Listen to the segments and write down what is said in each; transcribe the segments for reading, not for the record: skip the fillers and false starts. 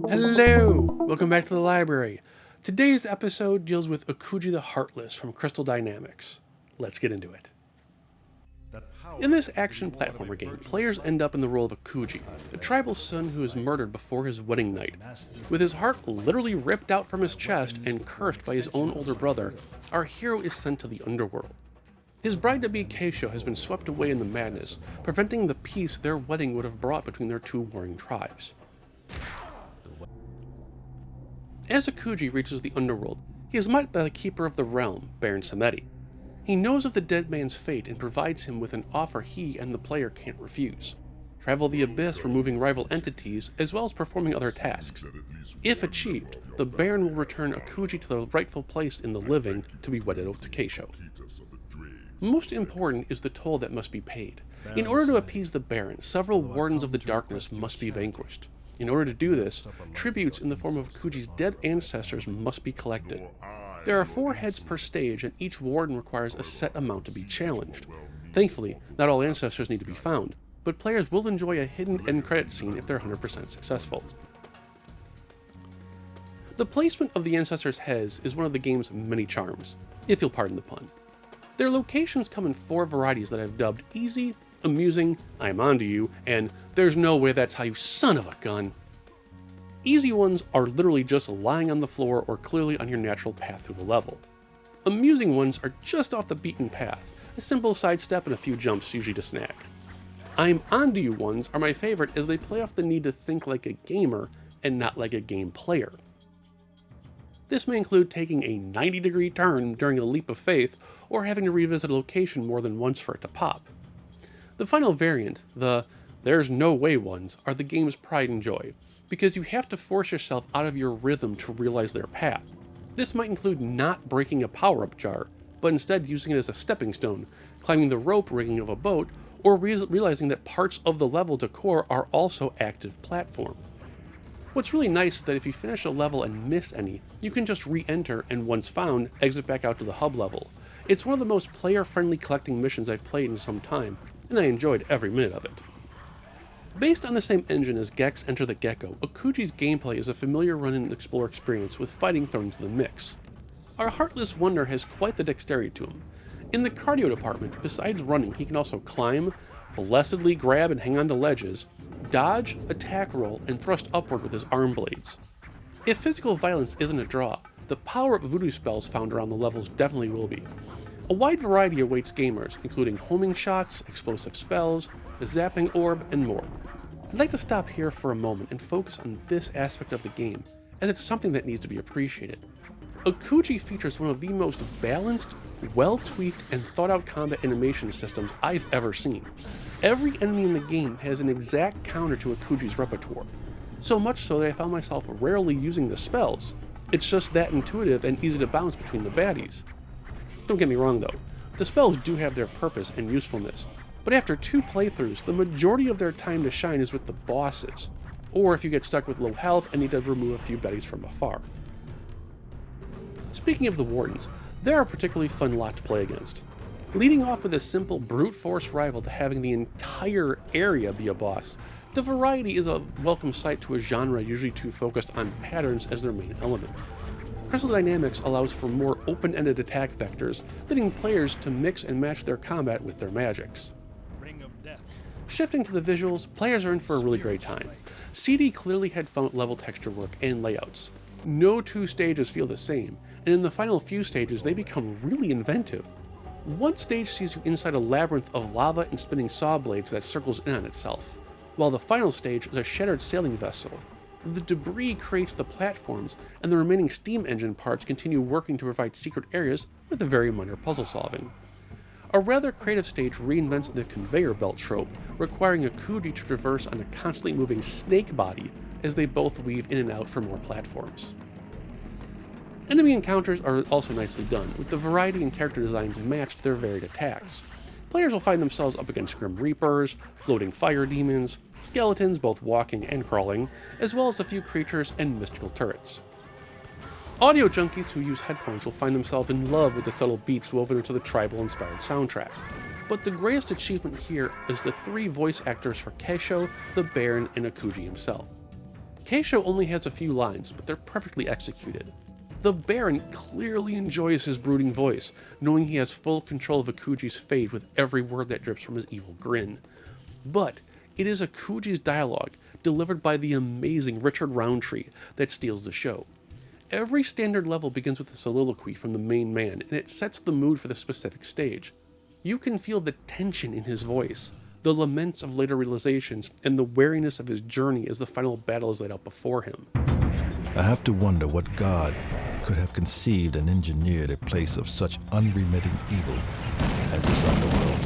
Hello! Welcome back to the library. Today's episode deals with Akuji the Heartless from Crystal Dynamics. Let's get into it. In this action platformer game, players end up in the role of Akuji, a tribal son who is murdered before his wedding night. With his heart literally ripped out from his chest and cursed by his own older brother, our hero is sent to the underworld. His bride-to-be Keisho has been swept away in the madness, preventing the peace their wedding would have brought between their two warring tribes. As Akuji reaches the underworld, he is met by the keeper of the realm, Baron Samedi. He knows of the dead man's fate and provides him with an offer he and the player can't refuse. Travel the abyss, removing rival entities, as well as performing other tasks. If achieved, the Baron will return Akuji to the rightful place in the living to be wedded to Keisho. Most important is the toll that must be paid. In order to appease the Baron, several Wardens of the Darkness must be vanquished. In order to do this, tributes in the form of Akuji's dead ancestors must be collected. There are 4 heads per stage, and each warden requires a set amount to be challenged. Thankfully, not all ancestors need to be found, but players will enjoy a hidden end credit scene if they're 100% successful. The placement of the ancestors' heads is one of the game's many charms, if you'll pardon the pun. Their locations come in 4 varieties that I've dubbed easy, amusing, I'm onto you, and there's no way that's how you son of a gun. Easy ones are literally just lying on the floor or clearly on your natural path through the level. Amusing ones are just off the beaten path, a simple sidestep and a few jumps usually to snag. I'm onto you ones are my favorite as they play off the need to think like a gamer and not like a game player. This may include taking a 90-degree turn during a leap of faith or having to revisit a location more than once for it to pop. The final variant, the there's no way ones, are the game's pride and joy, because you have to force yourself out of your rhythm to realize their path. This might include not breaking a power-up jar, but instead using it as a stepping stone, climbing the rope rigging of a boat, or realizing that parts of the level decor are also active platforms. What's really nice is that if you finish a level and miss any, you can just re-enter and once found, exit back out to the hub level. It's one of the most player-friendly collecting missions I've played in some time, and I enjoyed every minute of it. Based on the same engine as Gex Enter the Gecko, Akuji's gameplay is a familiar run-and-explore experience with fighting thrown into the mix. Our Heartless Wonder has quite the dexterity to him. In the cardio department, besides running, he can also climb, blessedly grab and hang onto ledges, dodge, attack roll, and thrust upward with his arm blades. If physical violence isn't a draw, the power-up voodoo spells found around the levels definitely will be. A wide variety awaits gamers, including homing shots, explosive spells, a zapping orb, and more. I'd like to stop here for a moment and focus on this aspect of the game, as it's something that needs to be appreciated. Akuji features one of the most balanced, well-tweaked, and thought-out combat animation systems I've ever seen. Every enemy in the game has an exact counter to Akuji's repertoire, so much so that I found myself rarely using the spells. It's just that intuitive and easy to bounce between the baddies. Don't get me wrong though, the spells do have their purpose and usefulness, but after 2 playthroughs, the majority of their time to shine is with the bosses, or if you get stuck with low health and need to remove a few baddies from afar. Speaking of the Wardens, they're a particularly fun lot to play against. Leading off with a simple brute force rival to having the entire area be a boss, the variety is a welcome sight to a genre usually too focused on patterns as their main element. Crystal Dynamics allows for more open-ended attack vectors, letting players to mix and match their combat with their magics. Shifting to the visuals, players are in for a really great time. CD clearly had fun with level texture work and layouts. No 2 stages feel the same, and in the final few stages they become really inventive. One stage sees you inside a labyrinth of lava and spinning saw blades that circles in on itself, while the final stage is a shattered sailing vessel. The debris creates the platforms, and the remaining steam engine parts continue working to provide secret areas with a very minor puzzle solving. A rather creative stage reinvents the conveyor belt trope, requiring Akuji to traverse on a constantly moving snake body as they both weave in and out for more platforms. Enemy encounters are also nicely done, with the variety and character designs matched their varied attacks. Players will find themselves up against Grim Reapers, floating fire demons, skeletons both walking and crawling, as well as a few creatures and mystical turrets. Audio junkies who use headphones will find themselves in love with the subtle beats woven into the tribal-inspired soundtrack. But the greatest achievement here is the 3 voice actors for Keisho, the Baron, and Akuji himself. Keisho only has a few lines, but they're perfectly executed. The Baron clearly enjoys his brooding voice, knowing he has full control of Akuji's fate with every word that drips from his evil grin. But it is Akuji's dialogue, delivered by the amazing Richard Roundtree, that steals the show. Every standard level begins with a soliloquy from the main man, and it sets the mood for the specific stage. You can feel the tension in his voice, the laments of later realizations, and the wariness of his journey as the final battle is laid out before him. I have to wonder what god could have conceived and engineered a place of such unremitting evil as this underworld,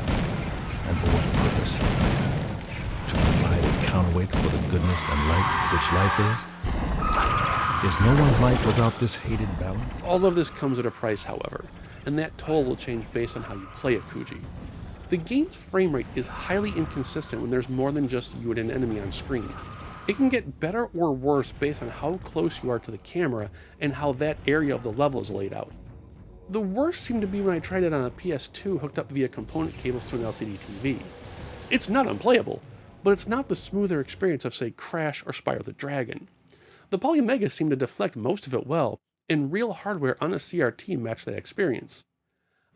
and for what purpose? To provide a counterweight for the goodness and light which life is? Is no one's life without this hated balance? All of this comes at a price, however, and that toll will change based on how you play Akuji. The game's frame rate is highly inconsistent when there's more than just you and an enemy on screen. It can get better or worse based on how close you are to the camera and how that area of the level is laid out. The worst seemed to be when I tried it on a PS2 hooked up via component cables to an LCD TV. It's not unplayable, but it's not the smoother experience of, say, Crash or Spyro the Dragon. The Polymega seemed to deflect most of it well, and real hardware on a CRT matched that experience.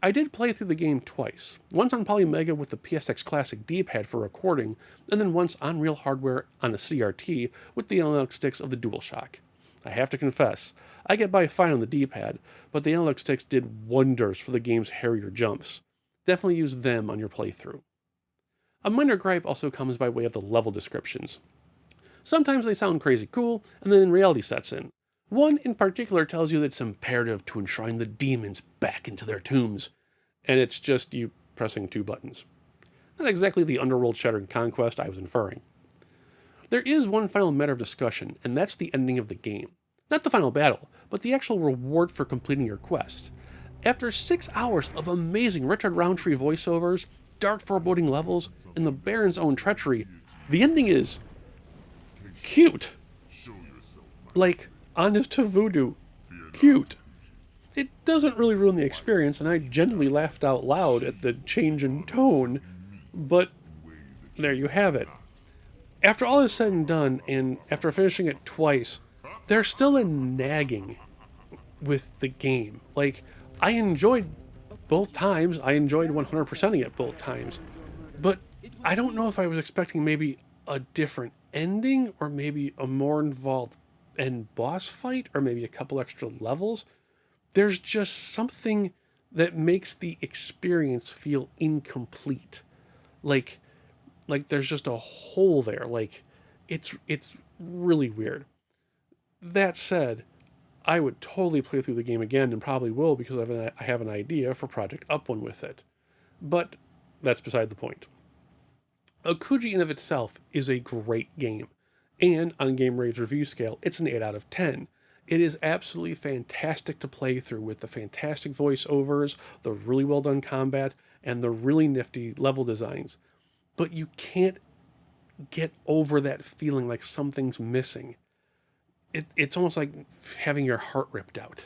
I did play through the game twice, once on Polymega with the PSX Classic D-pad for recording, and then once on real hardware on a CRT with the analog sticks of the DualShock. I have to confess, I get by fine on the D-pad, but the analog sticks did wonders for the game's hairier jumps. Definitely use them on your playthrough. A minor gripe also comes by way of the level descriptions. Sometimes they sound crazy cool, and then reality sets in. One in particular tells you that it's imperative to enshrine the demons back into their tombs, and it's just you pressing two buttons. Not exactly the underworld shattering conquest I was inferring. There is one final matter of discussion, and that's the ending of the game. Not the final battle, but the actual reward for completing your quest. After 6 hours of amazing Richard Roundtree voiceovers, dark foreboding levels, and the Baron's own treachery, the ending is cute. Like, honest to voodoo. Cute. It doesn't really ruin the experience, and I genuinely laughed out loud at the change in tone, but there you have it. After all is said and done, and after finishing it twice, there's still a nagging with the game. Like, I enjoyed both times. I enjoyed 100%ing it both times. But I don't know if I was expecting maybe a different ending, or maybe a more involved end boss fight, or maybe a couple extra levels. There's just something that makes the experience feel incomplete. Like there's just a hole there. Like, it's really weird. That said, I would totally play through the game again, and probably will, because I have an idea for Project Up One with it. But that's beside the point. Akuji in of itself is a great game, and on Game-Rave's review scale, it's an 8 out of 10. It is absolutely fantastic to play through, with the fantastic voiceovers, the really well done combat, and the really nifty level designs. But you can't get over that feeling like something's missing. It's almost like having your heart ripped out.